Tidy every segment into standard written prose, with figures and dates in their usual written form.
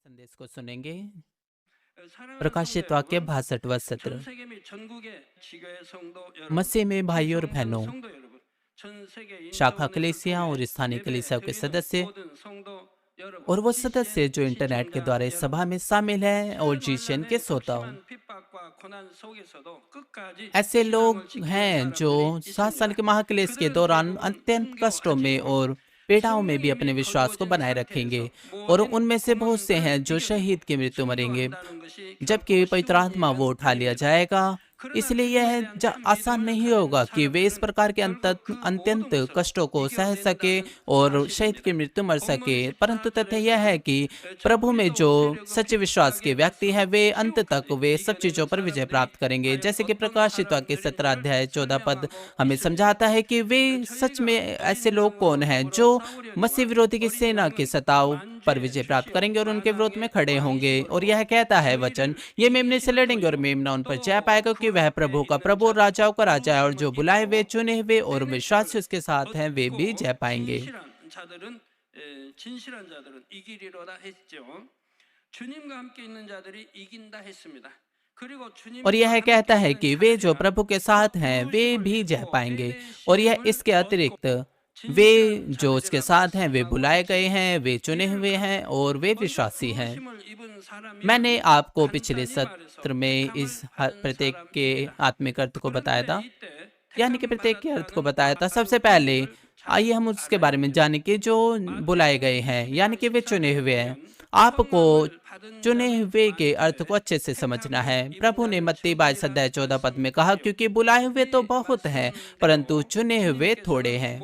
संदेश को सुनेंगे। प्रकाशित वाक्य 62वां सत्र। मसीह में भाइयों और बहनों, शाखा कलीसिया और स्थानीय कलीसिया के सदस्य और वो सदस्य जो इंटरनेट के द्वारा इस सभा में शामिल हैं और जीशन के श्रोताओं, ऐसे लोग हैं जो 7 साल के महाक्लेश के दौरान अत्यंत कष्टों में और पीड़ाओं में भी अपने विश्वास को बनाए रखेंगे, और उनमें से बहुत से हैं जो शहीद की मृत्यु मरेंगे जबकि पवित्र आत्मा वो उठा लिया जाएगा। इसलिए यह आसान नहीं होगा कि वे इस प्रकार के अत्यंत कष्टों को सह सके और शहीद की मृत्यु मर सके, परंतु तथ्य यह है कि प्रभु में जो सच्चे विश्वास के व्यक्ति हैं वे अंत तक वे सब चीजों पर विजय प्राप्त करेंगे। जैसे कि प्रकाशित वाक्य 17 अध्याय 14 पद हमें समझाता है कि वे सच में ऐसे लोग कौन हैं जो मसीह विरोधी की सेना के सताव पर विजय प्राप्त करेंगे और उनके विरोध में खड़े होंगे। और यह कहता है वचन, ये मेमने से लड़ेंगे और मेमना उन पर जय पाएगा, कि वह प्रभु का प्रभु और राजाओं का राजा है, और जो बुलाए हुए चुने हुए और विश्वासी उसके साथ हैं वे भी जय पाएंगे। और यह कहता है कि वे जो प्रभु के साथ हैं वे भी जय पाएंगे। और यह इसके अतिरिक्त वे जो उसके साथ हैं वे बुलाए गए हैं, वे चुने हुए हैं और वे विश्वासी हैं। मैंने आपको पिछले सत्र में इस प्रत्येक के आत्मिक अर्थ को बताया था, यानी कि प्रत्येक के अर्थ को बताया था। सबसे पहले आइए हम उसके बारे में जानें कि जो बुलाए गए हैं यानी कि वे चुने हुए हैं। आपको चुने हुए के अर्थ को अच्छे से समझना है। प्रभु ने मत्ती 22 अध्याय 14 पद में कहा, क्योंकि बुलाए हुए तो बहुत हैं परंतु चुने हुए थोड़े हैं।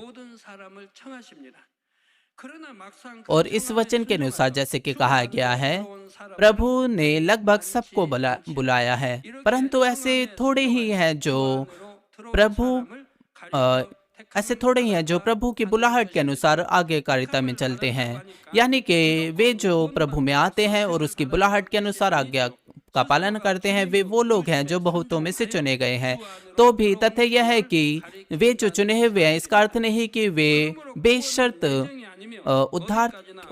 और इस वचन के अनुसार जैसे कि कहा गया है, प्रभु ने लगभग सबको बुलाया है, परंतु ऐसे थोड़े ही हैं जो प्रभु की बुलाहट के अनुसार आज्ञाकारिता में चलते हैं। यानी कि वे जो प्रभु में आते हैं और उसकी बुलाहट के अनुसार आज्ञा का पालन करते हैं, वे वो लोग हैं जो बहुतों में से चुने गए हैं। तो भी तथ्य यह है कि वे जो चुने हुए हैं, इसका अर्थ नहीं कि वे बेशर्त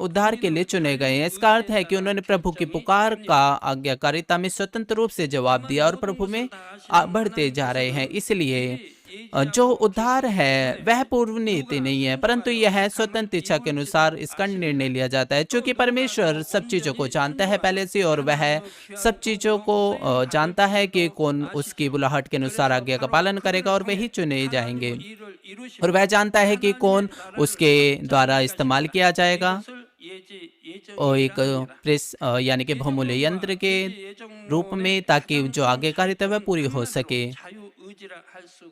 उद्धार के लिए चुने गए हैं। इसका अर्थ है कि उन्होंने प्रभु की पुकार का आज्ञाकारिता में स्वतंत्र रूप से जवाब दिया और प्रभु में बढ़ते जा रहे हैं। इसलिए जो उद्धार है वह पूर्व नीति नहीं है, परंतु यह स्वतंत्र इच्छा के अनुसार इसका निर्णय लिया जाता है। क्योंकि परमेश्वर सब चीजों को जानता है पहले से, और वह सब चीजों को जानता है कि कौन उसकी बुलाहट के अनुसार आज्ञा का पालन करेगा और वही चुने जाएंगे। और वह जानता है कि कौन उसके द्वारा इस्तेमाल किया जाएगा, और एक प्रेस यानी कि बहुमूल्य यंत्र के रूप में, ताकि जो आज्ञाकारिता वह पूरी हो सके।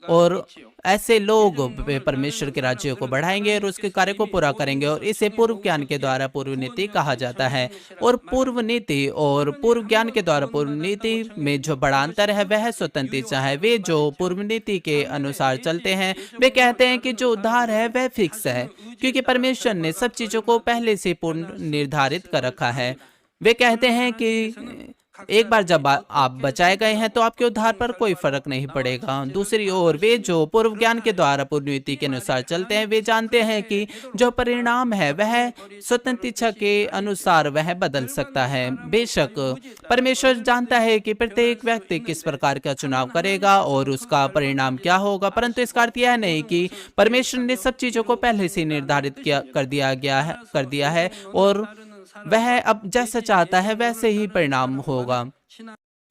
और ऐसे लोग परमेश्वर के राज्य को बढ़ाएंगे और उसके कार्य को पूरा करेंगे, और इसे पूर्व ज्ञान के द्वारा पूर्व नीति कहा जाता है। और पूर्व नीति और पूर्व ज्ञान के द्वारा पूर्व नीति में जो बड़ा अंतर है वह स्वतंत्र इच्छा है। वे जो पूर्व नीति के अनुसार चलते हैं वे कहते हैं कि जो उद्धार है वह फिक्स है, क्योंकि परमेश्वर ने सब चीजों को पहले से पूर्ण निर्धारित कर रखा है। वे कहते हैं कि एक बार जब आप बचाए गए हैं तो आपके उद्धार पर कोई फर्क नहीं पड़ेगा। दूसरी ओर वे जो पूर्व ज्ञान के द्वारा पूर्व नीति के अनुसार चलते हैं वे जानते हैं कि जो परिणाम है वह स्वतंत्र इच्छा के अनुसार वह बदल सकता है। बेशक परमेश्वर जानता है कि प्रत्येक व्यक्ति किस प्रकार का चुनाव करेगा और उसका परिणाम क्या होगा, परंतु इसका अर्थ यह नहीं कि परमेश्वर ने सब चीजों को पहले से निर्धारित कर दिया है और वह अब जैसा चाहता है वैसे ही परिणाम होगा।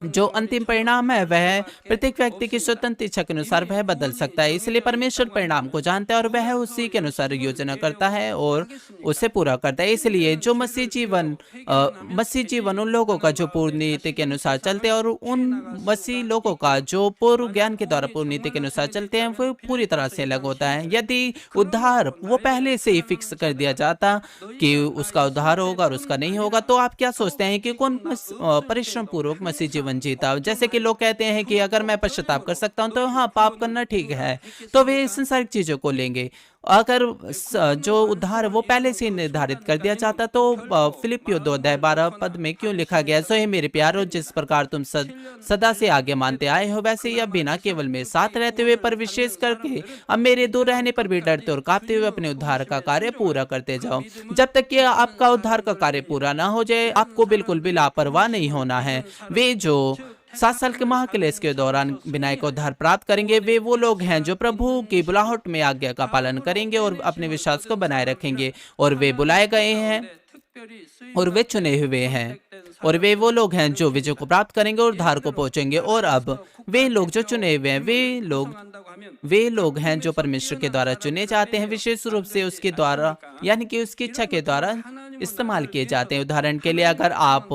जो अंतिम परिणाम है वह प्रत्येक व्यक्ति की स्वतंत्र इच्छा के अनुसार वह बदल सकता है। इसलिए परमेश्वर परिणाम को जानता है और वह उसी के अनुसार योजना करता है और उसे पूरा करता है। इसलिए जो मसीह जीवन उन लोगों का जो पूर्व नीति के अनुसार चलते हैं, और उन मसीह लोगों का जो पूर्व ज्ञान के द्वारा पूर्व नीति के अनुसार चलते हैं, वो पूरी तरह से अलग होता है। यदि उद्धार वो पहले से ही फिक्स कर दिया जाता कि उसका उद्धार होगा और उसका नहीं होगा, तो आप क्या सोचते हैं कि कौन परिश्रम पूर्वक मसीह जीवन जीता? जैसे कि लोग कहते हैं कि अगर मैं पश्चाताप कर सकता हूं तो हाँ, पाप करना ठीक है, तो वे संसारिक चीजों को लेंगे। अगर जो उद्धार है वो पहले से ही निर्धारित कर दिया जाता तो फिलिपियो 2:12 में क्यों लिखा गया, सो हे मेरे प्यारो, जिस प्रकार तुम सदा से आगे मानते आए हो, वैसे ही अब बिना केवल मेरे साथ रहते हुए पर विशेष करके अब मेरे दूर रहने पर भी डरते और कांपते हुए अपने उद्धार का कार्य पूरा करते जाओ। जब तक कि आपका उद्धार का कार्य पूरा ना हो जाए, आपको बिल्कुल भी लापरवाह नहीं होना है। वे जो 7 साल के महाक्लेश के दौरान विनय का उद्धार प्राप्त करेंगे, वे वो लोग हैं जो प्रभु की बुलाहट में आज्ञा का पालन करेंगे और अपने विश्वास को बनाए रखेंगे, और वे बुलाए गए हैं और वे चुने हुए हैं, और वे वो लोग हैं जो विजय को प्राप्त करेंगे और उद्धार को पहुंचेंगे। और अब वे लोग जो चुने हुए हैं, वे लोग हैं जो परमेश्वर के द्वारा चुने जाते हैं, विशेष रूप से उसके द्वारा यानी कि उसकी इच्छा के द्वारा इस्तेमाल किए जाते हैं। उदाहरण के लिए, अगर आप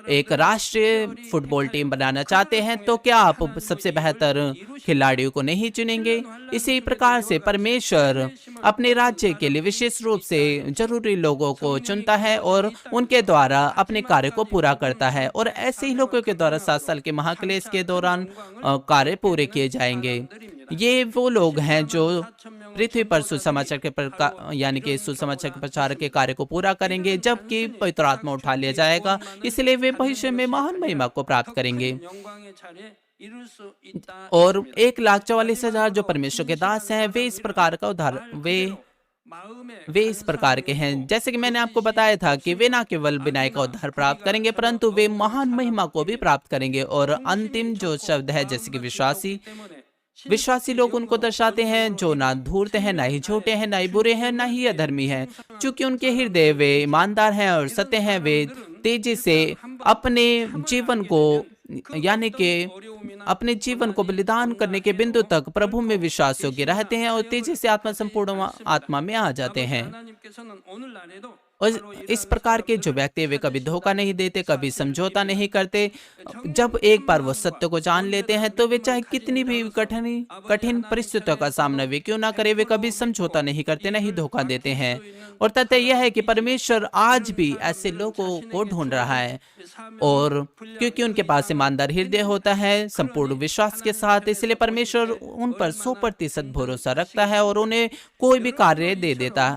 एक राष्ट्रीय फुटबॉल टीम बनाना चाहते हैं तो क्या आप सबसे बेहतर खिलाड़ियों को नहीं चुनेंगे? इसी प्रकार से परमेश्वर अपने राज्य के लिए विशेष रूप से जरूरी लोगों को चुनता है और उनके द्वारा अपने कार्य को पूरा करता है, और ऐसे ही लोगों के द्वारा 7 साल के महाक्लेश के दौरान कार्य पूरे किए जाएंगे। ये वो लोग हैं जो पृथ्वी पर सुसमाचार के यानी कि सुसमाचार के प्रचार के कार्य को पूरा करेंगे, जबकि पवित्र आत्मा उठा लिया जाएगा, इसलिए वे भविष्य में महान महिमा को प्राप्त करेंगे। और 1,44,000 जो परमेश्वर के दास हैं, वे इस प्रकार का वे इस प्रकार के हैं, जैसे कि मैंने आपको बताया था कि वे न केवल विनय का उद्धार प्राप्त करेंगे, परंतु वे महान महिमा को भी प्राप्त करेंगे। और अंतिम जो शब्द है, जैसे कि विश्वासी लोग उनको दर्शाते हैं जो ना धूर्त हैं, ना ही झूठे हैं, ना ही बुरे हैं, ना ही अधर्मी हैं, क्योंकि उनके हृदय वे ईमानदार हैं और सत्य हैं। वे तेजी से अपने जीवन को यानी कि अपने जीवन को बलिदान करने के बिंदु तक प्रभु में विश्वास योग्य रहते हैं और तेजी से संपूर्ण आत्मा में आ जाते हैं। और इस प्रकार के जो व्यक्ति, वे कभी धोखा नहीं देते, कभी समझौता नहीं करते। जब एक बार वो सत्य को जान लेते हैं तो वे चाहे कितनी भी कठिन परिस्थितियों का सामना वे क्यों ना करे, वे कभी समझौता नहीं करते, नहीं धोखा देते हैं। और तथ्य यह है कि परमेश्वर आज भी ऐसे लोगों को ढूंढ रहा है, और क्योंकि उनके पास ईमानदार हृदय होता है संपूर्ण विश्वास के साथ, इसलिए परमेश्वर उन पर 100% भरोसा रखता है और उन्हें कोई भी कार्य दे देता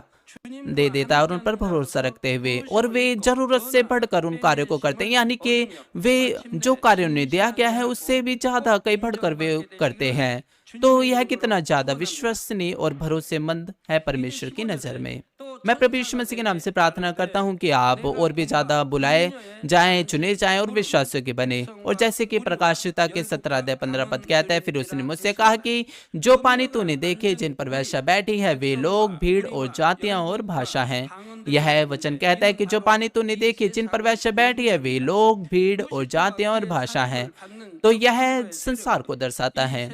है और उन पर भरोसा रखते हुए, और वे जरूरत से बढ़कर उन कार्यों को करते हैं, यानी कि वे जो कार्य उन्हें दिया गया है उससे भी ज्यादा कई बढ़कर वे करते हैं। तो यह कितना ज्यादा विश्वसनीय और भरोसेमंद है परमेश्वर की नजर में। मैं प्रभु यीशु मसीह के नाम से प्रार्थना करता हूं कि आप और भी ज्यादा बुलाए जाएं, चुने जाएं और विश्वासियों के बने। और जैसे कि प्रकाशिता के 17:15 कहता है, फिर उसने मुझसे कहा कि जो पानी तूने देखे जिन पर वेश्या बैठी है, वे लोग, भीड़ और जातियां और भाषा हैं। यह वचन कहता है कि जो पानी तूने देखे जिन पर वेश्या बैठी है, वे लोग, भीड़ और जातियां और भाषा हैं। तो यह संसार को दर्शाता है।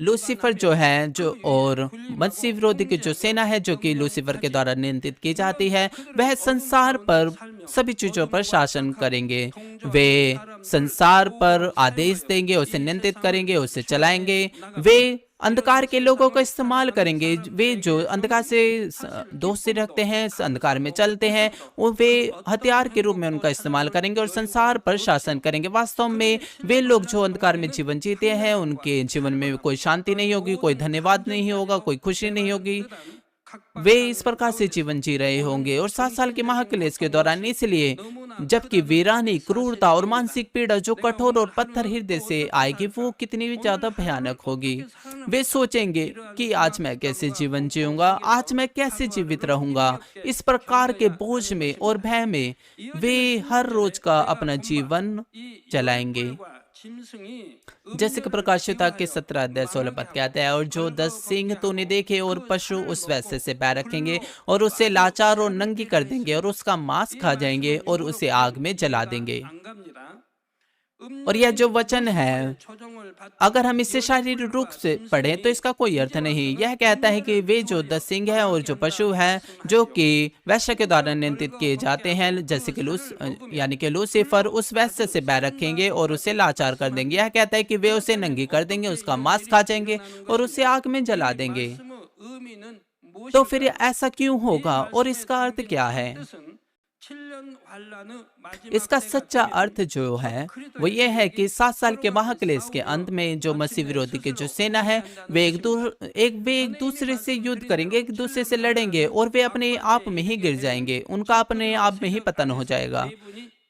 लूसीफर जो है और मसीह विरोधी की जो सेना है, जो कि लूसीफर के द्वारा नियंत्रित की जाती है, वह संसार पर सभी चीजों पर शासन करेंगे। वे संसार पर आदेश देंगे, उसे नियंत्रित करेंगे, उसे चलाएंगे। वे अंधकार के लोगों का इस्तेमाल करेंगे। वे जो अंधकार से दोस्ती रखते हैं, अंधकार में चलते हैं, वो वे हथियार के रूप में उनका इस्तेमाल करेंगे और संसार पर शासन करेंगे। वास्तव में वे लोग जो अंधकार में जीवन जीते हैं, उनके जीवन में कोई शांति नहीं होगी, कोई धन्यवाद नहीं होगा, कोई खुशी नहीं होगी। वे इस प्रकार से जीवन जी रहे होंगे। और 7 साल के महाक्लेश के दौरान, इसलिए जबकि वीरानी, क्रूरता और मानसिक पीड़ा जो कठोर और पत्थर हृदय से आएगी, वो कितनी ज्यादा भयानक होगी। वे सोचेंगे कि आज मैं कैसे जीवन जीऊंगा, आज मैं कैसे जीवित रहूंगा। इस प्रकार के बोझ में और भय में वे हर रोज का अपना जीवन चलाएंगे। जैसे कि प्रकाशिता के 17:16 कहते हैं, और जो 10 सिंह तूने देखे और पशु उस वैसे से पैर रखेंगे और उसे लाचार और नंगी कर देंगे और उसका मांस खा जाएंगे और उसे आग में जला देंगे। और यह जो वचन है, अगर हम इसे शारीरिक रूप से पढ़ें तो इसका कोई अर्थ नहीं। यह कहता है कि वे जो 10 सिंह है और जो पशु है, जो कि वैश्य के द्वारा नियंत्रित किए जाते हैं, जैसे कि यानी कि लूसीफर, उस वैश्य से बैर रखेंगे और उसे लाचार कर देंगे। यह कहता है कि वे उसे नंगी कर देंगे, उसका मांस खा जाएंगे और उसे आग में जला देंगे। तो फिर ऐसा क्यों होगा और इसका अर्थ क्या है? इसका सच्चा अर्थ जो है वो ये है कि 7 साल के महाक्लेश के अंत में जो मसीह विरोधी की जो सेना है वे एक दूसरे से युद्ध करेंगे, एक दूसरे से लड़ेंगे और वे अपने आप में ही गिर जाएंगे, उनका अपने आप में ही पतन हो जाएगा।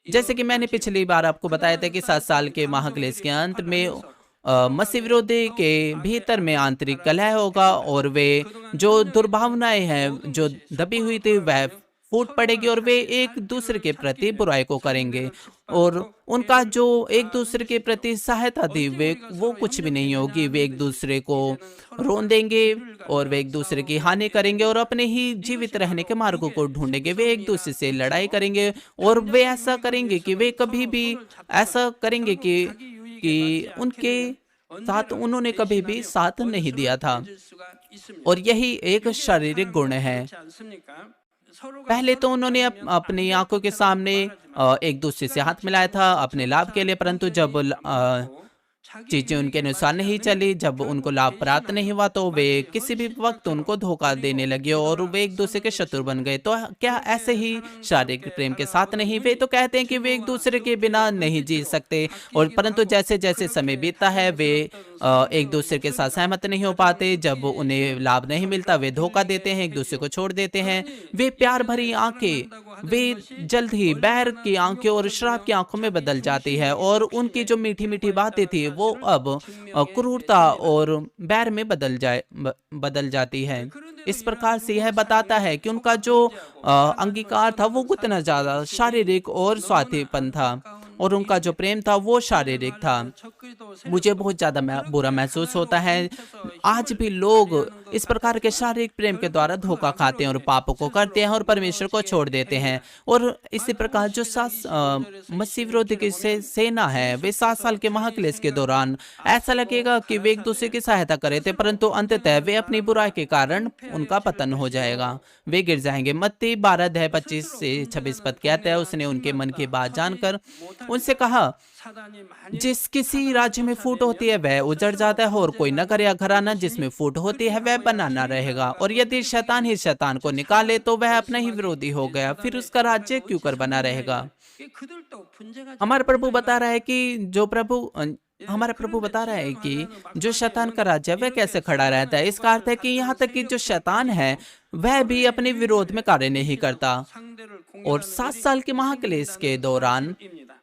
जैसे कि मैंने पिछली बार आपको बताया था कि 7 साल के महाक्लेश के अंत में मसीह विरोधी के भीतर में आंतरिक कलह होगा और वे जो दुर्भावनाएं हैं जो दबी हुई थी वह फूट पड़ेगी और वे एक दूसरे के प्रति बुराई को करेंगे और उनका जो एक दूसरे के प्रति सहायता थी वो कुछ भी नहीं होगी। वे एक दूसरे को रोन देंगे और वे एक दूसरे की हानि करेंगे और अपने ही जीवित रहने के मार्गों को ढूंढेंगे। वे एक दूसरे से लड़ाई करेंगे और वे ऐसा करेंगे कि वे कभी भी ऐसा करेंगे कि उनके साथ उन्होंने कभी भी साथ नहीं दिया था और यही एक शारीरिक गुण है। पहले तो उन्होंने अपनी आंखों के सामने एक दूसरे से हाथ मिलाया था अपने लाभ के लिए, परंतु जब चीजें उनके अनुसार नहीं चली, जब उनको लाभ प्राप्त नहीं हुआ तो वे किसी भी वक्त उनको धोखा देने लगे और वे एक दूसरे के शत्रु बन गए। तो क्या ऐसे ही शारीरिक प्रेम के साथ नहीं? वे तो कहते हैं कि वे एक दूसरे के बिना नहीं जी सकते और परंतु जैसे जैसे समय बीतता है वे एक दूसरे के साथ सहमत नहीं हो पाते। जब उन्हें लाभ नहीं मिलता वे धोखा देते हैं, एक दूसरे को छोड़ देते हैं। वे प्यार भरी आंखें वे जल्द ही बैर की आंखें और श्राप की आंखों में बदल जाती है और उनकी जो मीठी मीठी बातें थी वो अब क्रूरता और बैर में बदल जाती है। इस प्रकार से यह बताता है कि उनका जो अंगीकार था वो कितना ज्यादा शारीरिक और स्वार्थीपन था और उनका जो प्रेम था वो शारीरिक था। मुझे बहुत ज्यादा बुरा महसूस होता है आज भी लोग इस प्रकार के शारीरिक प्रेम के द्वारा धोखा खाते हैं और पापों को करते हैं और परमेश्वर को छोड़ देते हैं। और इसी प्रकार जो मसीह विरोधी की सेना है वे 7 साल के महाक्लेश के दौरान ऐसा लगेगा कि वे एक दूसरे की सहायता कर रहे थे, परंतु अंततः वे अपनी बुराई के कारण उनका पतन हो जाएगा, वे गिर जाएंगे। मत्ती 12:25 से 26 पद कहता है, उसने उनके मन की बात जानकर उनसे कहा, जिस किसी राज्य में फूट होती है वह उजड़ जाता है और कोई नगर या घराना जिसमें फूट होती है वह बनाना रहेगा। और यदि शैतान ही शैतान को निकाले तो वह अपना ही विरोधी हो गया, फिर उसका राज्य क्यों कर बना रहेगा। हमारा प्रभु बता रहा है कि जो शैतान का राज्य है वह कैसे खड़ा रहता है। इसका अर्थ है कि यहाँ तक कि जो शैतान है वह भी अपने विरोध में कार्य नहीं करता। और 7 साल के महाक्लेश के दौरान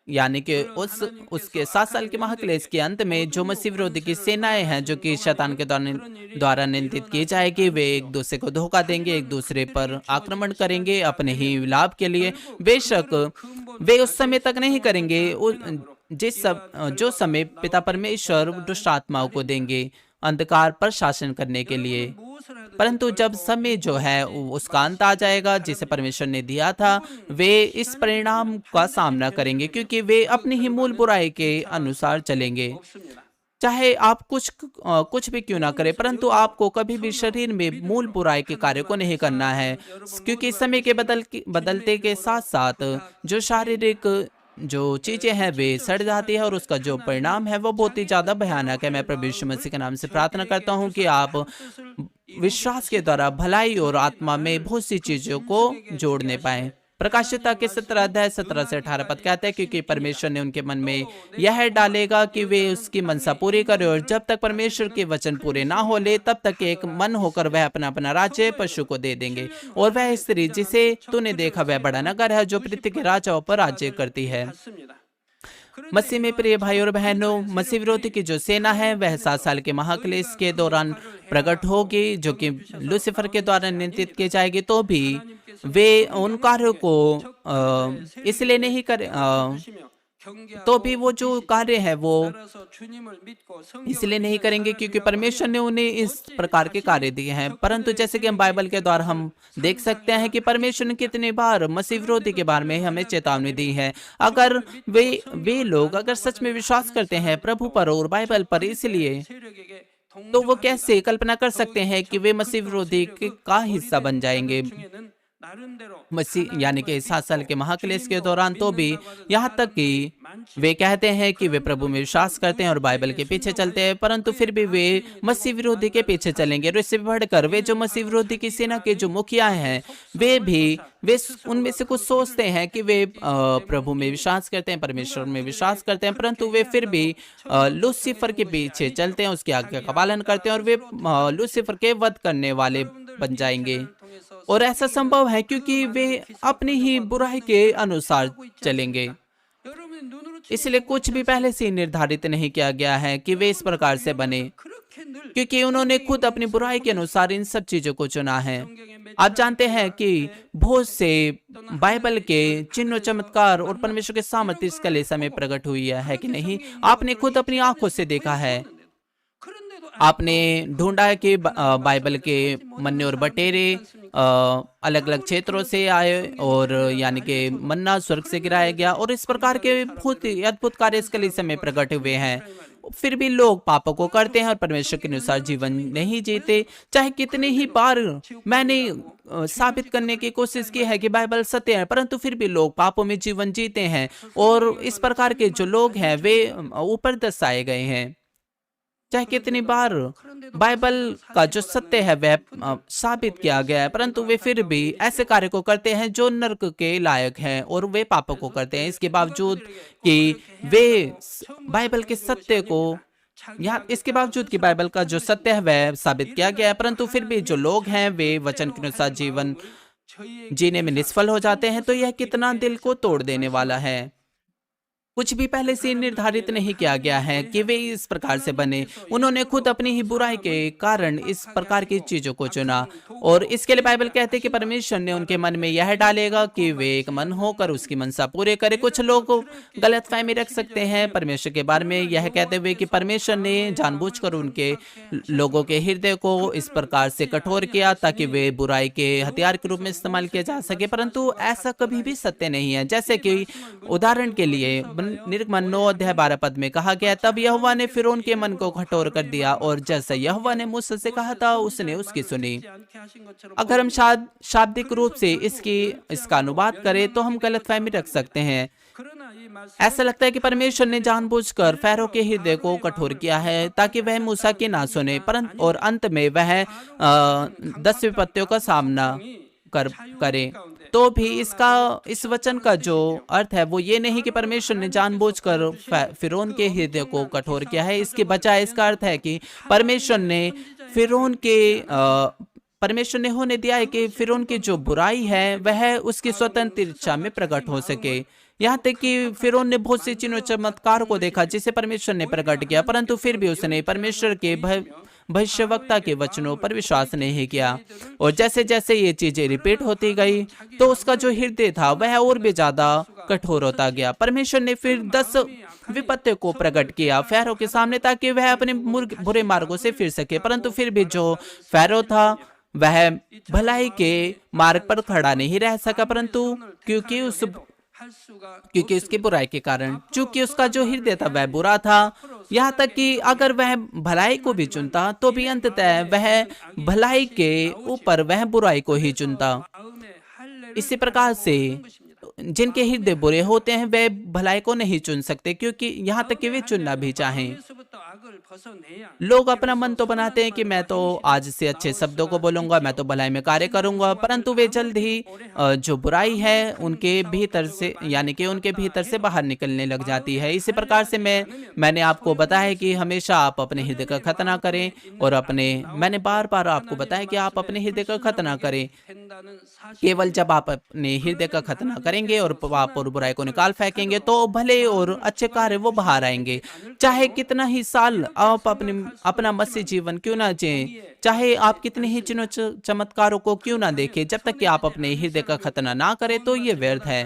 यानी कि उसके 7 साल के महाक्लेश के अंत में जो मसीह विरोधी की सेनाएं हैं जो कि शैतान के द्वारा नियंत्रित की जाएगी, वे एक दूसरे को धोखा देंगे, एक दूसरे पर आक्रमण करेंगे अपने ही लाभ के लिए। बेशक वे उस समय तक नहीं करेंगे जो समय पिता परमेश्वर दुष्ट आत्माओं को देंगे अंधकार पर शासन करने के लिए, परंतु जब समय जो है उसका अंत आ जाएगा जिसे परमेश्वर ने दिया था, वे इस परिणाम का सामना करेंगे क्योंकि वे अपनी ही मूल बुराई के अनुसार चलेंगे। चाहे आप कुछ भी क्यों ना करें, परंतु आपको कभी भी शरीर में मूल बुराई के कार्य को नहीं करना है, क्योंकि समय के बदलते के साथ साथ जो शारीरिक जो चीजें हैं वे सड़ जाती है और उसका जो परिणाम है वो बहुत ही ज्यादा भयानक है। मैं प्रभु यीशु मसीह के नाम से प्रार्थना करता हूँ कि आप विश्वास के द्वारा भलाई और आत्मा में बहुत सी चीजों को जोड़ने पाए। प्रकाशिता के 17 से 18 पद कहते हैं, क्योंकि परमेश्वर ने उनके मन में यह डालेगा कि वे उसकी मनसा पूरी करें और जब तक परमेश्वर के वचन पूरे ना हो ले तब तक एक मन होकर वह अपना अपना राज्य पशु को दे देंगे। और वह स्त्री जिसे तूने देखा वह बड़ा नगर है जो पृथ्वी के राजाओं पर राज्य करती है। मसीह में प्रिय भाई और बहनों, मसीह विरोधी की जो सेना है वह 7 साल के महाक्लेश के दौरान प्रकट होगी जो कि लूसीफर के द्वारा नियंत्रित की जाएगी। तो भी वे उन कार्यों को इसलिए नहीं करे, तो भी वो जो कार्य है वो इसलिए नहीं करेंगे क्योंकि परमेश्वर ने उन्हें इस प्रकार के कार्य दिए हैं। परंतु जैसे कि हम बाइबल के द्वारा हम देख सकते हैं कि परमेश्वर ने कितने बार मसीह विरोधी के बारे में हमें चेतावनी दी है। अगर वे लोग अगर सच में विश्वास करते हैं प्रभु पर और बाइबल पर, इसलिए तो वो कैसे कल्पना कर सकते हैं कि वे मसीह विरोधी का हिस्सा बन जाएंगे। मसीह यानी कि 7 साल के महाक्लेश के दौरान तो भी यहाँ तक कि वे कहते हैं कि वे प्रभु में विश्वास करते हैं और बाइबल के पीछे चलते हैं, परंतु फिर भी वे मसीह विरोधी के पीछे चलेंगे। और इससे बढ़कर वे जो मसीह विरोधी की सेना के जो मुखिया हैं, वे उनमें से कुछ सोचते हैं कि वे प्रभु में विश्वास करते हैं, परमेश्वर में विश्वास करते हैं, परंतु वे फिर भी लूसीफर के पीछे चलते हैं, उसकी आज्ञा का पालन करते हैं और वे लूसीफर के वध करने वाले बन जाएंगे। और ऐसा संभव है क्योंकि वे अपनी ही बुराई के अनुसार चलेंगे। इसलिए कुछ भी पहले से निर्धारित नहीं किया गया है कि वे इस प्रकार से बने, क्योंकि उन्होंने खुद अपनी बुराई के अनुसार इन सब चीजों को चुना है। आप जानते हैं कि बहुत से बाइबल के चिन्ह चमत्कार और परमेश्वर के सामर्थ्य इस कलीसिया में प्रकट हुई है कि नहीं? आपने खुद अपनी आंखों से देखा है। आपने ढूंढा है कि बाइबल के मन्ने और बटेरे अलग अलग क्षेत्रों से आए और यानी कि मन्ना स्वर्ग से गिराया गया और इस प्रकार के बहुत ही अद्भुत कार्य इस कलीसिया में प्रकट हुए हैं। फिर भी लोग पापों को करते हैं और परमेश्वर के अनुसार जीवन नहीं जीते। चाहे कितनी ही बार मैंने साबित करने की कोशिश की है कि बाइबल सत्य है, परंतु फिर भी लोग पापों में जीवन जीते हैं और इस प्रकार के जो लोग हैं वे ऊपर दर्शाए गए हैं। चाहे कितनी बार बाइबल का जो सत्य है वह साबित किया गया है, परंतु वे फिर भी ऐसे कार्य को करते हैं जो नरक के लायक हैं और वे पापों को करते हैं। इसके बावजूद कि वे बाइबल के सत्य को इसके बावजूद कि बाइबल का जो सत्य है वह साबित किया गया है, परंतु फिर भी जो लोग हैं वे वचन के अनुसार जीवन जीने में निष्फल हो जाते हैं। तो यह कितना दिल को तोड़ देने वाला है। कुछ भी पहले से निर्धारित नहीं किया गया है कि वे इस प्रकार से बने। उन्होंने खुद अपनी ही बुराई के कारण इस प्रकार की चीजों को चुना और इसके लिए बाइबल कहते हैं कि परमेश्वर ने उनके मन में यह डालेगा कि वे एक मन होकर उसकी मनसा पूरे करे। कुछ लोग गलतफहमी रख सकते हैं परमेश्वर के बारे में, यह कहते हुए कि परमेश्वर ने जानबूझकर उनके लोगों के हृदय को इस प्रकार से कठोर किया ताकि वे बुराई के हथियार के रूप में इस्तेमाल किया जा सके, परंतु ऐसा कभी भी सत्य नहीं है। जैसे कि उदाहरण के लिए निर्गमन 9 अध्याय 12 पद में कहा गया, तब यहोवा ने फिरौन के मन को कठोर कर दिया और जैसा यहोवा ने मूसा से कहा था उसने उसकी सुनी। अगर हम शाब्दिक रूप से इसका अनुवाद करें तो हम गलतफहमी रख सकते हैं। ऐसा लगता है कि परमेश्वर ने जानबूझकर फैरो के हृदय को कठोर किया है ताकि वह मूसा की ना सुने, परंतु और अंत में वह 10 विपत्तियों का सामना करे। तो भी इस वचन का जो अर्थ है वो ये नहीं कि परमेश्वर ने जानबूझकर फिरौन के हृदय को कठोर किया है। इसके बजाय इसका अर्थ है कि परमेश्वर ने होने दिया है कि फिरौन की जो बुराई है वह उसकी स्वतंत्र इच्छा में प्रकट हो सके। यहाँ तक कि फिरौन ने बहुत से चिन्ह चमत्कार को देखा जिसे परमेश्वर ने प्रकट किया, परंतु फिर भी उसने परमेश्वर के भविष्यवक्ता के वचनों पर विश्वास नहीं किया। और जैसे जैसे ये चीजें रिपीट होती गई तो उसका जो हृदय था वह और भी ज्यादा कठोर होता गया। परमेश्वर ने फिर 10 विपत्तियों को प्रकट किया फैरो के सामने ताकि वह अपने बुरे मार्गों से फिर सके, परंतु फिर भी जो फैरो था वह भलाई के मार्ग पर खड़ा नहीं रह सका, परंतु क्योंकि उसकी बुराई के कारण, चूंकि उसका जो हृदय था वह बुरा था। यहाँ तक कि अगर वह भलाई को भी चुनता तो भी अंततः वह भलाई के ऊपर वह बुराई को ही चुनता। इसी प्रकार से जिनके हृदय बुरे होते हैं वे भलाई को नहीं चुन सकते, क्योंकि यहाँ तक कि वे चुनना भी चाहें। लोग अपना मन तो बनाते हैं कि मैं तो आज से अच्छे शब्दों को बोलूंगा, मैं तो भलाई में कार्य करूंगा, परंतु वे जल्द ही जो बुराई है उनके भीतर से यानी कि उनके भीतर से बाहर निकलने लग जाती है। इसी प्रकार से मैंने आपको बताया कि हमेशा आप अपने हृदय का खतना करें और मैंने बार बार आपको बताया कि आप अपने हृदय का खतना करें। केवल जब आप अपने हृदय का खतना करेंगे और पाप और बुराई को निकाल फेंकेंगे तो भले और अच्छे कार्य वो बाहर आएंगे। चाहे कितना ही साल आप अपना मसीह जीवन क्यों ना जिएं, चाहे आप कितने ही चिन्ह चमत्कारों को क्यों ना देखें, जब तक कि आप अपने हृदय का खतना ना करें तो ये व्यर्थ है।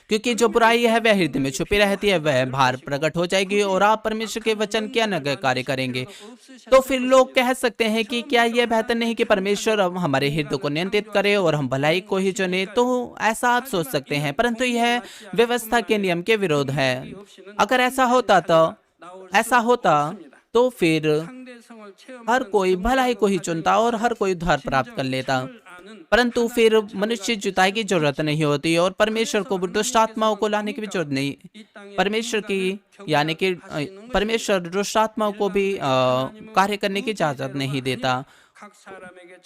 क्योंकि जो बुराई है वह हृदय में छुपी रहती है, वह बाहर प्रकट हो जाएगी और आप परमेश्वर के वचन के अनुसार कार्य करेंगे। तो फिर लोग कह सकते हैं कि क्या यह बेहतर नहीं कि परमेश्वर हमारे हृदय को नियंत्रित करे और हम भलाई को ही चुने? तो ऐसा आप सोच सकते हैं, परंतु यह व्यवस्था के नियम के विरोध है। अगर ऐसा होता तो फिर हर कोई भलाई को ही चुनता और हर कोई उद्धार प्राप्त कर लेता। परंतु फिर मनुष्य जुताई की जरूरत नहीं होती और परमेश्वर को दुष्ट आत्माओं को लाने की भी जरूरत नहीं। परमेश्वर की यानी कि परमेश्वर दुष्ट आत्माओं को भी कार्य करने की इजाजत नहीं देता।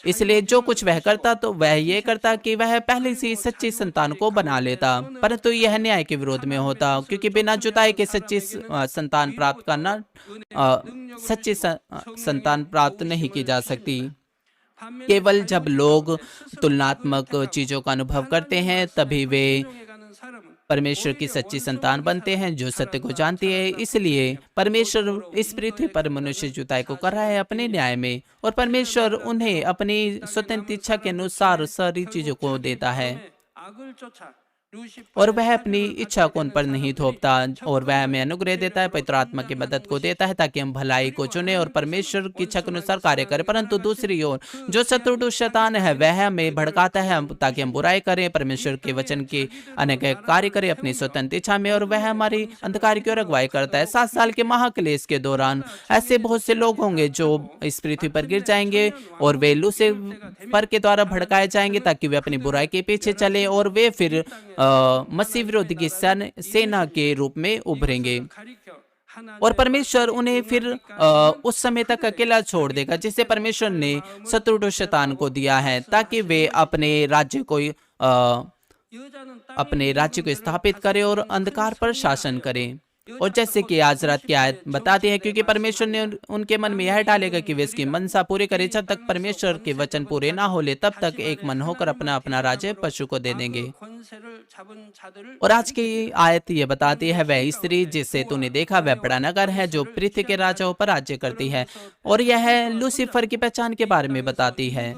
इसलिए जो कुछ वह करता तो वह ये करता कि वह पहले से ही सच्ची संतान को बना लेता, परंतु यह न्याय के विरोध में होता, क्योंकि बिना जुताई के सच्ची संतान प्राप्त करना सच्ची संतान प्राप्त नहीं की जा सकती। केवल जब लोग तुलनात्मक चीजों का अनुभव करते हैं तभी वे परमेश्वर की सच्ची संतान बनते हैं जो सत्य को जानती है। इसलिए परमेश्वर इस पृथ्वी पर मनुष्य जुताई को कर रहा है अपने न्याय में, और परमेश्वर उन्हें अपनी स्वतंत्र इच्छा के अनुसार सारी चीजों को देता है और वह अपनी इच्छा को उन पर नहीं थोपता, और वह हमें अनुग्रह देता है, पवित्र आत्मा की मदद को देता है ताकि हम भलाई को चुने और परमेश्वर की इच्छा के अनुसार कार्य करें। परंतु दूसरी ओर जो शत्रु शैतान है वह हमें भड़काता है ताकि हम बुराई करें, परमेश्वर के वचन के अनेक कार्य करें अपनी स्वतंत्र इच्छा में, और वह हमारी अंधकार की ओर अगुवाई करता है। 7 साल के महाक्लेश के दौरान ऐसे बहुत से लोग होंगे जो इस पृथ्वी पर गिर जाएंगे और वे लूसीफर के द्वारा भड़काए जाएंगे ताकि वे अपनी बुराई के पीछे चले, और वे फिर मसीह विरोधी की सेना के रूप में उभरेंगे, और परमेश्वर उन्हें फिर उस समय तक अकेला छोड़ देगा जिसे परमेश्वर ने शत्रु शैतान को दिया है, ताकि वे अपने राज्य को स्थापित करें और अंधकार पर शासन करें। और जैसे कि आज रात की आयत बताती है, क्योंकि परमेश्वर ने उनके मन में यह डालेगा कि वे इसकी मनसा पूरी करें, जब तक परमेश्वर के वचन पूरे ना हो ले तब तक एक मन होकर अपना अपना राज्य पशु को दे देंगे। और आज की आयत ये बताती है, वह स्त्री जिसे तूने देखा वह बड़ा नगर है जो पृथ्वी के राजाओं पर राज्य करती है, और यह लूसीफर की पहचान के बारे में बताती है।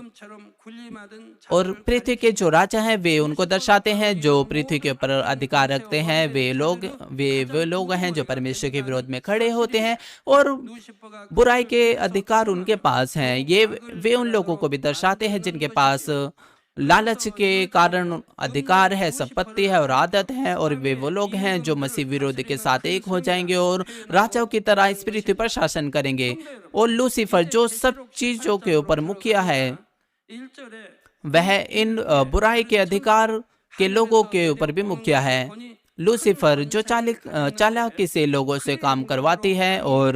और पृथ्वी के जो राजा हैं वे उनको दर्शाते हैं जो पृथ्वी के ऊपर अधिकार रखते हैं। वे लोग हैं जो परमेश्वर के विरोध में खड़े होते हैं और बुराई के अधिकार उनके पास हैं। ये वे उन लोगों को भी दर्शाते हैं जिनके पास लालच के कारण अधिकार है, संपत्ति है और आदत है, और वे वो लोग हैं जो मसीह विरोधी के साथ एक हो जाएंगे और राजाओं की तरह इस पृथ्वी पर शासन करेंगे। और लूसीफर जो सब चीजों के ऊपर मुखिया है, वह इन बुराई के अधिकार के लोगों के ऊपर भी मुखिया है। लूसीफर जो चालाकी से लोगों से काम करवाती है और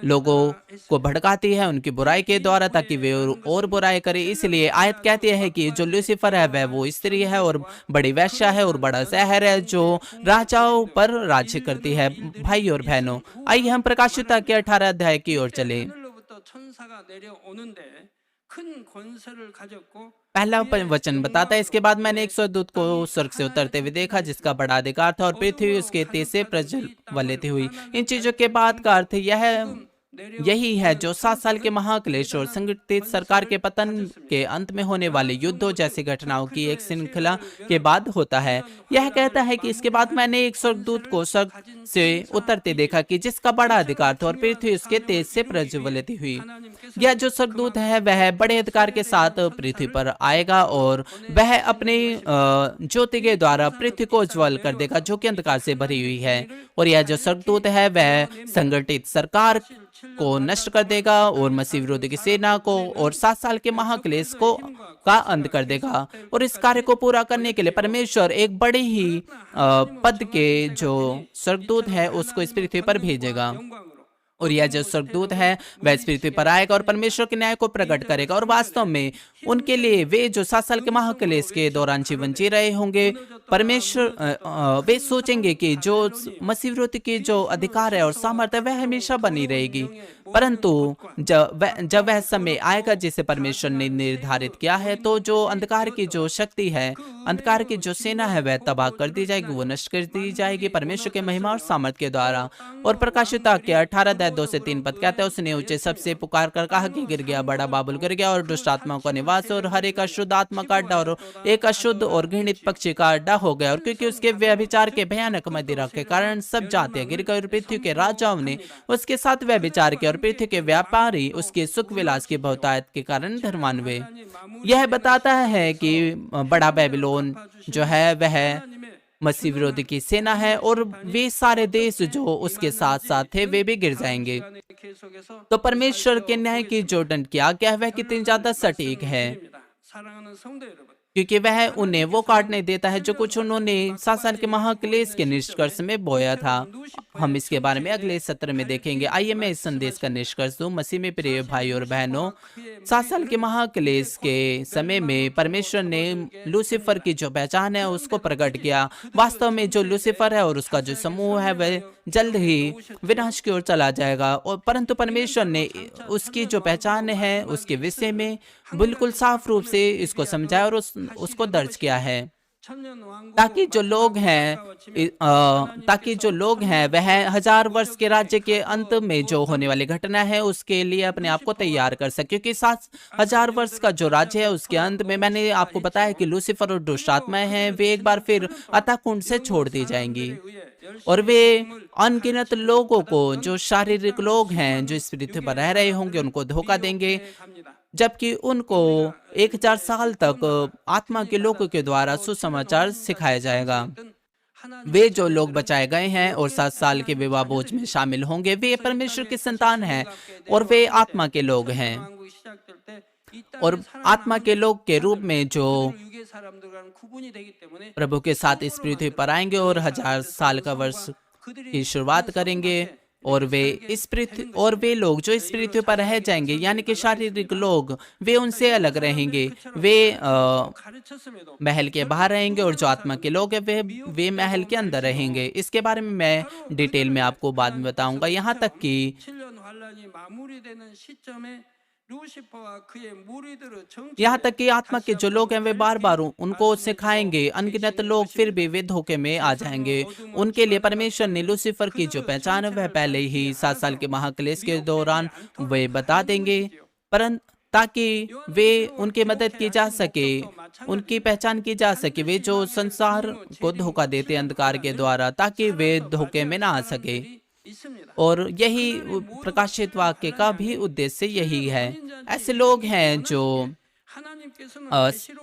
लोगों को भड़काती है उनकी बुराई के द्वारा ताकि वे और बुराई करें। इसलिए आयत कहती है कि जो लूसीफर है वह वो स्त्री है और बड़ी वेश्या है और बड़ा शहर है जो राजाओं पर राज्य करती है। भाई और बहनों, आइए हम प्रकाशित के 18 अध्याय की ओर चले। पहला वचन बताता है, इसके बाद मैंने एक स्वर्गदूत को स्वर्ग से उतरते हुए देखा जिसका बड़ा अधिकार था और पृथ्वी उसके तेज से प्रज्वलित हुई। इन चीजों के बाद का अर्थ यही है जो 7 साल के महाक्लेश और संगठित सरकार के पतन के अंत में होने वाले युद्धों जैसी घटनाओं की एक श्रृंखला के बाद होता है। यह कहता है कि इसके बाद मैंने एक स्वर्गदूत को स्वर्ग से उतरते देखा कि जिसका बड़ा अधिकार था और पृथ्वी उसके तेज से प्रज्वलित हुई। यह जो स्वर्गदूत है वह बड़े अधिकार के साथ पृथ्वी पर आएगा और वह अपने ज्योति के द्वारा पृथ्वी को उज्ज्वल कर देगा जो कि अंधकार से भरी हुई है। और यह जो स्वर्गदूत है वह संगठित सरकार को नष्ट कर देगा और मसीह विरोधी की सेना को और 7 साल के महाक्लेश को का अंत कर देगा। और इस कार्य को पूरा करने के लिए परमेश्वर एक बड़े ही पद के जो स्वर्गदूत है उसको इस पृथ्वी पर भेजेगा। और यह जो स्वर्गदूत है वह इस पृथ्वी पर आएगा और परमेश्वर के न्याय को प्रकट करेगा। और वास्तव में उनके लिए वे जो 7 साल के महाक्लेश के दौरान जीवन जी रहे होंगे, परमेश्वर वे सोचेंगे कि जो मसीह विरोधी की जो अधिकार है और सामर्थ्य वह हमेशा बनी रहेगी। परंतु जब वह समय आएगा जिसे परमेश्वर ने निर्धारित किया है, तो जो अंधकार की जो शक्ति है, अंधकार की जो सेना है वह तबाह कर दी जाएगी, वो नष्ट कर दी जाएगी परमेश्वर के महिमा और सामर्थ्य के द्वारा। और प्रकाशित के 18:2-3 पद कहते हैं, उसने ऊंचे सबसे पुकार कर कहा कि गिर गया, बड़ा बाबुल गिर गया और दुष्ट आत्माओं का निवास और हर एक अशुद्ध आत्मा का अड्डा और एक अशुद्ध और घृणित पक्षी का अड्डा हो गया। और क्योंकि उसके व्यभिचार के भयानक मदिरा के कारण सब जातियां गिर गई और पृथ्वी के राजाओं ने उसके साथ व्यभिचार किया और पृथ्वी के व्यापारी उसके सुख विलास की बहुतायत के कारण धर्मान्वित हुए। यह बताता है कि बड़ा बेबीलोन जो है वह मसीह विरोधी की सेना है और वे सारे देश जो उसके साथ साथ थे वे भी गिर जाएंगे। तो परमेश्वर के न्याय की जो दंड की आज्ञा है वह कितनी ज्यादा सटीक है। क्योंकि वह उन्हें वो काटने देता है जो कुछ उन्होंने 7 साल के महाक्लेश के निष्कर्ष में बोया था। हम इसके बारे में अगले सत्र में देखेंगे। आइए मैं इस संदेश का निष्कर्ष दूं। मसीह में प्रिय भाई और बहनों, 7 साल के महाक्लेश के समय में परमेश्वर ने लूसीफर की जो पहचान है उसको प्रकट किया। वास्तव में जो लूसीफर है और उसका जो समूह है वह जल्द ही विनाश की ओर चला जाएगा, और परंतु परमेश्वर ने उसकी जो पहचान है उसके विषय में बिल्कुल साफ रूप से इसको समझाया और उसको दर्ज किया है, ताकि जो लोग हैं वह 1000 वर्ष के राज्य के अंत में जो होने वाली घटना है उसके लिए अपने आप को तैयार कर सके। क्योंकि 7,000 वर्ष का जो राज्य है उसके अंत में मैंने आपको बताया कि लूसीफर और दुष्ट आत्माएं हैं, वे एक बार फिर अतः कुंड से छोड़ दी जाएंगी, और वे अनगिनत लोगों को, जो शारीरिक लोग हैं, जो इस पृथ्वी पर रह रहे होंगे, उनको धोखा देंगे, जबकि उनको 1000 साल तक आत्मा के लोगों के द्वारा सुसमाचार सिखाया जाएगा। वे जो लोग बचाए गए हैं और 7 साल के विवाह भोज में शामिल होंगे, वे परमेश्वर की संतान हैं और वे आत्मा के लोग हैं, और आत्मा के लोग के रूप में जो प्रभु के साथ इस पृथ्वी पर आएंगे और 1000 साल का वर्ष की शुरुआत करेंगे, और वे लोग जो इस पृथ्वी पर रह जाएंगे, यानी कि शारीरिक लोग, वे उनसे अलग रहेंगे। वे महल के बाहर रहेंगे, और जो आत्मा के लोग हैं वे महल के अंदर रहेंगे। इसके बारे में मैं डिटेल में आपको बाद में बताऊंगा। यहाँ तक कि आत्मा के जो लोग हैं वे बार बार उनको सिखाएंगे। अनगिनत लोग फिर भी वे धोखे में आ जाएंगे। उनके लिए परमेश्वर ने लूसीफर की जो पहचान है वह पहले ही 7 साल के महाक्लेश के दौरान वे बता देंगे, परंतु ताकि वे उनकी मदद की जा सके, उनकी पहचान की जा सके, वे जो संसार को धोखा देते अंधकार के द्वारा, ताकि वे धोखे में ना आ सके। और यही प्रकाशित वाक्य का भी उद्देश्य यही है। ऐसे लोग हैं जो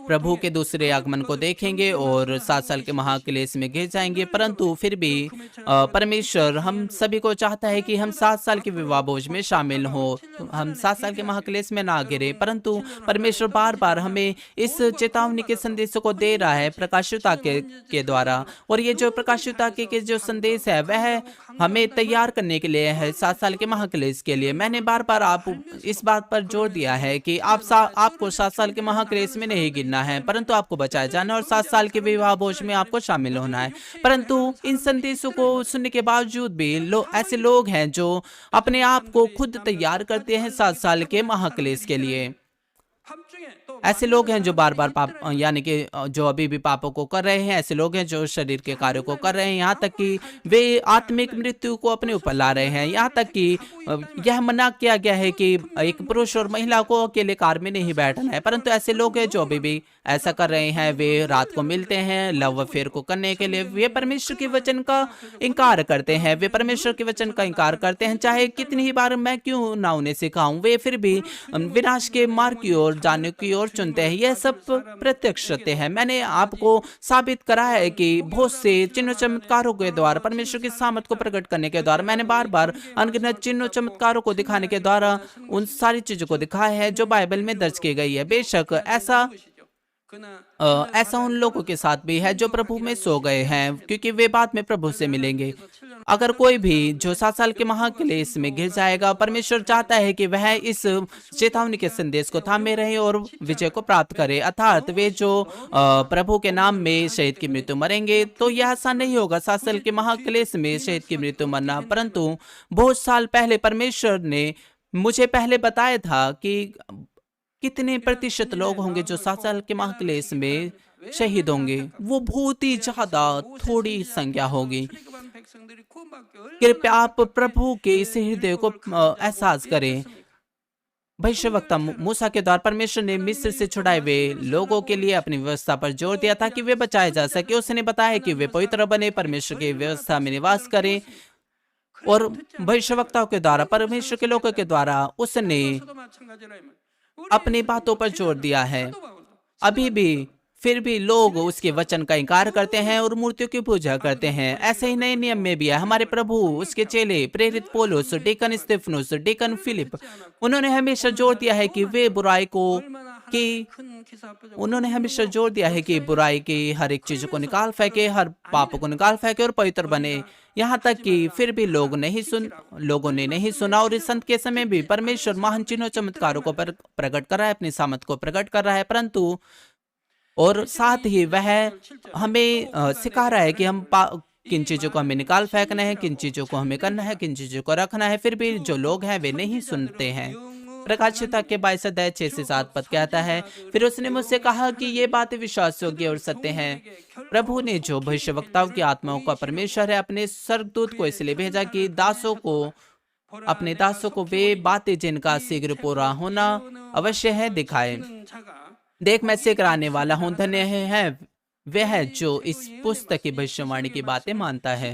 प्रभु के दूसरे आगमन को देखेंगे और 7 साल के महाक्लेश में घिर जाएंगे, परंतु फिर भी परमेश्वर हम सभी को चाहता है कि हम 7 साल के विवाह भोज में शामिल हो। हम 7 साल के महाक्लेश में ना गिरे, परंतु परमेश्वर बार बार हमें इस चेतावनी के संदेशों को दे रहा है प्रकाशित वाक्य के द्वारा। और ये जो प्रकाशित वाक्य के जो संदेश है वह हमें तैयार करने के लिए है 7 साल के महाक्लेश के लिए। मैंने बार बार इस बात पर जोर दिया है कि आपको 7 साल के महाक्लेश में नहीं गिरना है, परंतु आपको बचाया जाना और 7 साल के विवाह भोज में आपको शामिल होना है। परंतु इन संदेशों को सुनने के बावजूद भी ऐसे लोग हैं जो अपने आप को खुद तैयार करते हैं 7 साल के महाक्लेश के लिए। ऐसे लोग हैं जो बार बार पाप, यानी कि जो अभी भी पापों को कर रहे हैं। ऐसे लोग हैं जो शरीर के कार्यों को कर रहे हैं, यहाँ तक कि वे आत्मिक मृत्यु को अपने ऊपर ला रहे हैं। यहाँ तक कि यह मना किया गया है कि एक पुरुष और महिला को अकेले कार में नहीं बैठना है, परंतु ऐसे लोग हैं जो अभी भी ऐसा कर रहे हैं। वे रात को मिलते हैं लव अफेयर को करने के लिए। वे परमेश्वर के वचन का इनकार करते हैं। वे परमेश्वर के वचन का इनकार करते हैं, चाहे कितनी ही बार मैं क्यों ना उन्हें सिखाऊं, वे फिर भी विनाश के मार्ग की ओर जाने की ओर चुनते हैं। यह सब प्रत्यक्ष सत्य है। मैंने आपको साबित करा है कि बहुत से चिन्ह चमत्कारों के द्वारा, परमेश्वर की सामर्थ को प्रकट करने के द्वारा, मैंने बार बार अनगिनत चिन्ह चमत्कारों को दिखाने के द्वारा उन सारी चीजों को दिखाया है जो बाइबल में दर्ज की गई है। बेशक ऐसा उन लोगों के साथ भी है जो प्रभु में सो गए हैं, क्योंकि वे बाद में प्रभु से मिलेंगे। अगर कोई भी जो 7 साल के महाक्लेश में घिर जाएगा, परमेश्वर चाहता है कि वह इस चेतावनी के संदेश को थामे रहे और विजय को प्राप्त करे। अर्थात वे जो प्रभु के नाम में शहीद की मृत्यु मरेंगे, तो यह आसान नहीं होगा 7 साल के महाक्लेश में शहीद की मृत्यु मरना। परंतु बहुत साल पहले परमेश्वर ने मुझे पहले बताया था कि कितने प्रतिशत लोग होंगे जो 7 साल के महाक्लेश में शहीद होंगे। वो बहुत ही ज्यादा थोड़ी संख्या होगी। कृपया आप प्रभु के इस हृदय को एहसास करें। भविष्यवक्ता मूसा के द्वारा परमेश्वर ने मिस्र से छुड़ाए हुए लोगों के लिए अपनी व्यवस्था पर जोर दिया था कि वे बचाए जा सके। उसने बताया कि वे पवित्र बने, परमेश्वर की व्यवस्था में निवास करें, और भविष्यवक्ताओं के द्वारा, परमेश्वर के लोगों के द्वारा उसने अपनी बातों पर जोर दिया है। अभी भी फिर भी लोग उसके वचन का इनकार करते हैं और मूर्तियों की पूजा करते हैं। ऐसे ही नए नियम में भी है। हमारे प्रभु, उसके चेले, प्रेरित पौलुस, डीकन स्तिफनुस, डीकन फिलिप, उन्होंने हमेशा जोर दिया है कि वे बुराई को कि उन्होंने हमेशा जोर दिया है कि बुराई की हर एक चीज को निकाल फेंके, हर पाप को निकाल फेंके और पवित्र बने। यहाँ तक कि फिर भी लोगों ने नहीं सुना। और इस अंत के समय भी परमेश्वर महान चिन्हों चमत्कारों को प्रकट कर रहा है, अपनी सामर्थ को प्रकट कर रहा है, परंतु और साथ ही वह हमें सिखा रहा है कि किन चीजों को हमें निकाल फेंकना है, किन चीजों को हमें करना है, किन चीजों को रखना है। फिर भी जो लोग हैं वे नहीं सुनते हैं। प्रकाशिता के 22 अध्याय 6 से 7 पद कहता है, फिर उसने मुझसे कहा कि ये बातें विश्वास योग्य और सत्य हैं। प्रभु ने जो भविष्यवक्ताओं की आत्माओं का परमेश्वर है अपने स्वर्गदूत को इसलिए भेजा कि अपने दासों को वे बातें जिनका शीघ्र पूरा होना अवश्य है दिखाए। देख, मैं शीघ्र आने वाला हूँ। धन्य है वह जो इस पुस्तक की भविष्यवाणी की बातें मानता है।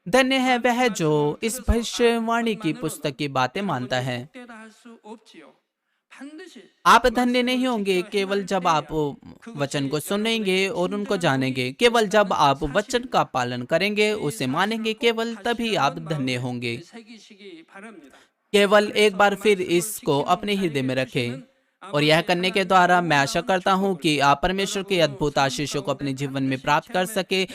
धन्य है वह जो इस भविष्यवाणी की पुस्तक की बातें मानता है। आप धन्य नहीं होंगे केवल जब आप वचन को सुनेंगे और उनको जानेंगे। केवल जब आप वचन का पालन करेंगे, उसे मानेंगे, केवल तभी आप धन्य होंगे। केवल एक बार फिर इसको अपने हृदय में रखें और यह करने के द्वारा मैं आशा करता हूं कि आप परमेश्वर के अद्भुत आशीषों को अपने जीवन में प्राप्त कर सके,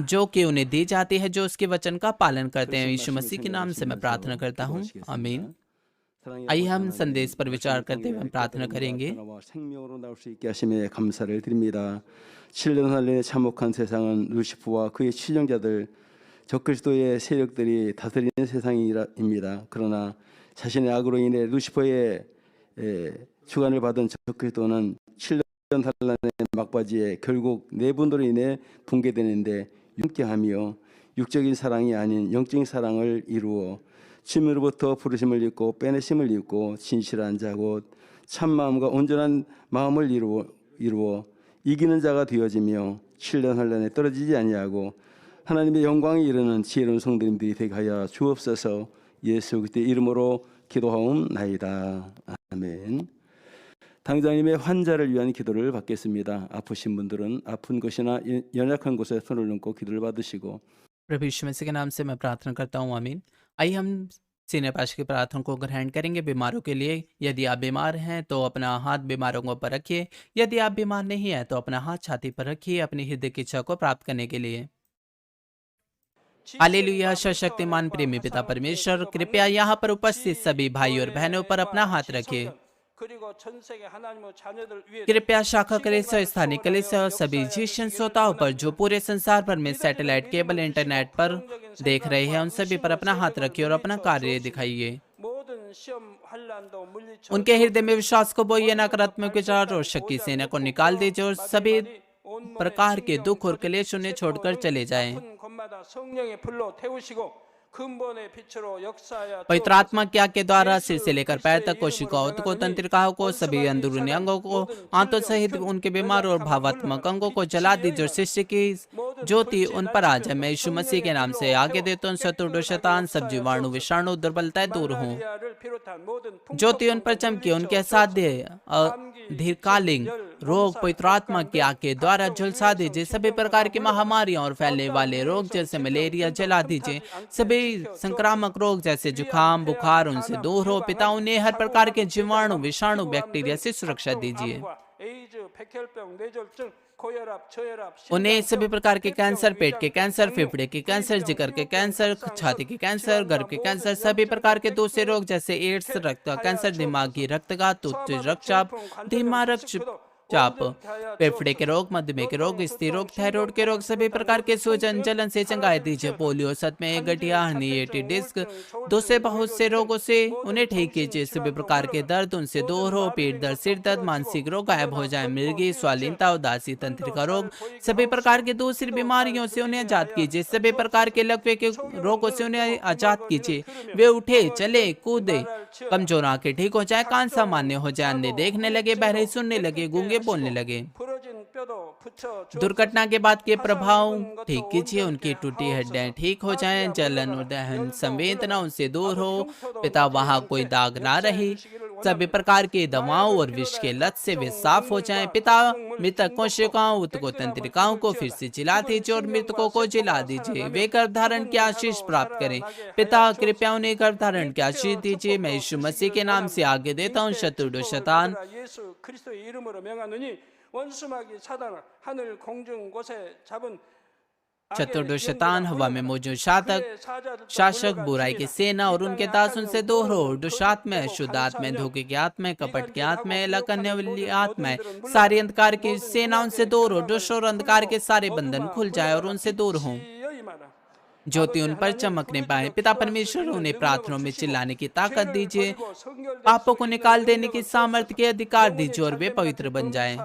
जो कि उन्हें दी जाती है जो उसके वचन का पालन करते हैं। यीशु मसीह के नाम से मैं प्रार्थना करता हूँ, आमीन। आइए हम संदेश पर विचार करते हुए प्रार्थना करेंगे। 7년 한련에 참혹한 세상은 루시프와 그의 추종자들 적그리스도의 세력들이 다스리는 세상입니다. 그러나 자신의 악으로 인해 루시퍼의 주관을 받은 적그리스도는 7년 환란의 막바지에 결국 내분으로 인해 붕괴되는데 함께하며 육적인 사랑이 아닌 영적인 사랑을 이루어 주님으로부터 부르심을 입고 빼내심을 입고 진실한 자 곧 참마음과 온전한 마음을 이루어 이기는 자가 되어지며 7년 환란에 떨어지지 아니하고 하나님의 영광에 이르는 지혜로운 성도님들이 되게 하여 주옵소서. 예수 그리스도의 이름으로 기도하옵나이다. 아멘. 당장님의 환자를 위한 기도를 받겠습니다. 아프신 분들은 아픈 곳이나 연약한 곳에 손을 얹고 기도를 받으시고 प्रभु यीशु मसीह के नाम से मैं प्रार्थना करता हूँ, आमीन। आइए हम सीनियर पास्टर की प्रार्थना को ग्रहण करेंगे बीमारों के लिए। यदि आप बीमार हैं तो अपना हाथ बीमारों को पर रखिए। यदि आप बीमार नहीं हैं तो अपना हाथ छाती पर रखिए अपनी हृदय की इच्छा को प्राप्त करने के लिए। हालेलुया। सर्वशक्तिमान प्रेमी पिता परमेश्वर, कृपया यहाँ पर उपस्थित सभी भाई और बहनों पर अपना हाथ रखिए। कृपया शाखा कलीसिया, स्थानीय कलीसिया और सभी जिन श्रोताओं पर जो पूरे संसार भर में सैटेलाइट, केबल, इंटरनेट पर देख रहे हैं, उन सभी पर अपना हाथ रखिए और अपना कार्य दिखाइए। उनके हृदय में विश्वास को बोइए, नकारात्मक विचार और शक की सेना को निकाल दीजिए और सभी प्रकार के दुख और क्लेश उन्हें छोड़कर चले जाएं। पवित्र आत्मा क्या के द्वारा सिर से लेकर पैर तक कोशिकाओं को, तंत्रिकाओं को, सभी अंदरूनी अंगों को, आंतों सहित उनके बीमार और भावात्मक अंगों को जला दीजिए और शिष्य की ज्योति उन पर आ जाए। मैं यीशु मसीह के नाम से आगे देता हूँ। शत्रु, शैतान, सब जीवाणु, विषाणु, दुर्बलताएं दूर हों। ज्योति उन पर चमके, उनके असाध्य दीर्घकालीन रोग पवित्र आत्मा की आग के द्वारा झुलसा दीजिए। सभी प्रकार की महामारियां और फैलने वाले रोग जैसे मलेरिया जला दीजिए। सभी संक्रामक रोग जैसे जुकाम, बुखार उनसे दूर हो। पिता, उन्हें हर प्रकार के जीवाणु, विषाणु, बैक्टीरिया से सुरक्षा दीजिए। उन्हें सभी प्रकार के कैंसर, पेट के कैंसर, फेफड़े के कैंसर, जिगर के कैंसर, छाती के कैंसर, गर्भ के कैंसर, सभी प्रकार के दूसरे रोग जैसे एड्स, रक्त का कैंसर, दिमागी रक्तघात, उच्च रक्तचाप, धीमा रक्तचाप, फेफड़े के रोग, मधुमेह के रोग, स्त्री रोग, थायराइड के रोग, सभी प्रकार के सूजन, जलन से चंगाई दीजिए। पोलियो, सतमे, गठिया, हर्निएटेड डिस्क, दूसरे बहुत से रोगों से उन्हें ठीक कीजिए। सभी प्रकार के दर्द उनसे दूर हो। पेट दर्द, सिर दर्द, मानसिक रोग गायब हो जाए। मृगी, स्वालीनता, उदासी, तंत्रिका रोग, सभी प्रकार की दूसरी बीमारियों से उन्हें आजाद कीजिए। सभी प्रकार के लकवे के रोगों से उन्हें आजाद कीजिए। वे उठे, चले, कूदे, कमजोर आंखें ठीक हो जाए, कान सामान्य हो जाए, अंधे देखने लगे, बहरे सुनने लगे, गूंगे बोलने लगे। दुर्घटना के बाद के प्रभाव ठीक कीजिए। उनकी टूटी हड्डियां ठीक हो जाएं। जलन और दहन संवेदना उनसे दूर हो। पिता, वहां कोई दाग ना रही। सभी प्रकार की दवाओं और विष के लत से वे साफ हो जाएं। पिता, मृतक कोशिकाओं, उत्को तंत्रिकाओं को फिर से जिला दीजिए और मृतकों को जिला दीजिए। वे गर्भधारण की आशीष प्राप्त करें। पिता, कृपया उन्हें गर्भधारण की आशीष दीजिए। मैं यीशु मसीह के नाम से आगे देता हूँ शत्रुडो शैतान, 예수 그리스도의 이름으로 명하노니 원수마귀 사단아 하늘 공중 곳에 잡은 चतुर्दो शैतान, हवा में मौजूद शासक, बुराई की सेना और उनके दास उनसे दूर हो। दुष्ट आत्माएं, शुद्ध आत्माएं, धोखे की आत्माएं, कपट की आत्माएं, अलग करने वाली आत्माएं, सारी अंधकार की सेना उनसे दूर हो। दुष्ट और अंधकार के सारे बंधन खुल जाए और उनसे दूर हो। ज्योति उन पर चमकने पाए। पिता परमेश्वर, उन्हें प्रार्थनाओं में चिल्लाने की ताकत दीजिए, पापों को निकाल देने की सामर्थ्य के अधिकार दीजिए और वे पवित्र बन जाएं।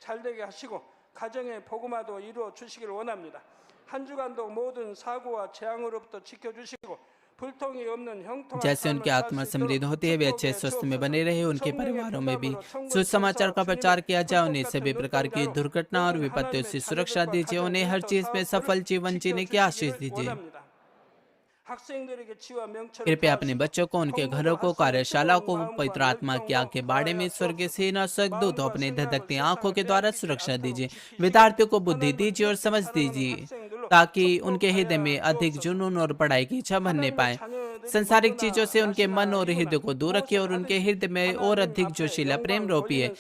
잘되게 하시고 가정의 복음화도 이루어 주시기를 원합니다. 한 주간도 모든 사고와 재앙으로부터 지켜주시고 불통이 없는 형통한 जैसे उनकी आत्मा समृद्ध होती है, वे अच्छे स्वस्थ में बने रहे। उनके परिवारों में भी सुसमाचार का प्रचार किया जाए। उन्हें सभी प्रकार की दुर्घटना और विपत्तियों से सुरक्षा दीजिए। उन्हें हर चीज में सफल जीवन जीने की आशीष दीजिए। कृपया अपने बच्चों को, उनके घरों को, कार्यशाला को पवित्र आत्मा की आंख के बाड़े में स्वर्ग से न स्वर्गदूत अपने धधकती आंखों के द्वारा सुरक्षा दीजिए। विद्यार्थियों को बुद्धि दीजिए और समझ दीजिए ताकि उनके हृदय में अधिक जुनून और पढ़ाई की इच्छा बनने पाए। संसारिक चीजों से उनके मन और हृदय को दूर रखिए और उनके हृदय में और अधिक जोशीला प्रेम रोपिए।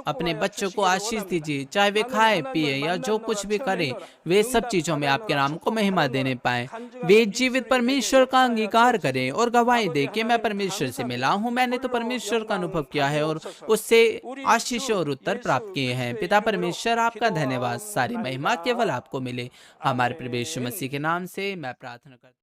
अपने बच्चों को आशीष दीजिए, चाहे वे खाए पिए या जो कुछ भी करें, वे सब चीजों में आपके नाम को महिमा देने पाए। वे जीवित परमेश्वर का अंगीकार करें और गवाही दे कि मैं परमेश्वर से मिला हूँ। मैंने तो परमेश्वर का अनुभव किया है और उससे आशीष और उत्तर प्राप्त किए हैं। पिता परमेश्वर, आपका धन्यवाद। सारी महिमा केवल आपको मिले। हमारे प्रभु यीशु मसीह के नाम से मैं प्रार्थना करता हूँ।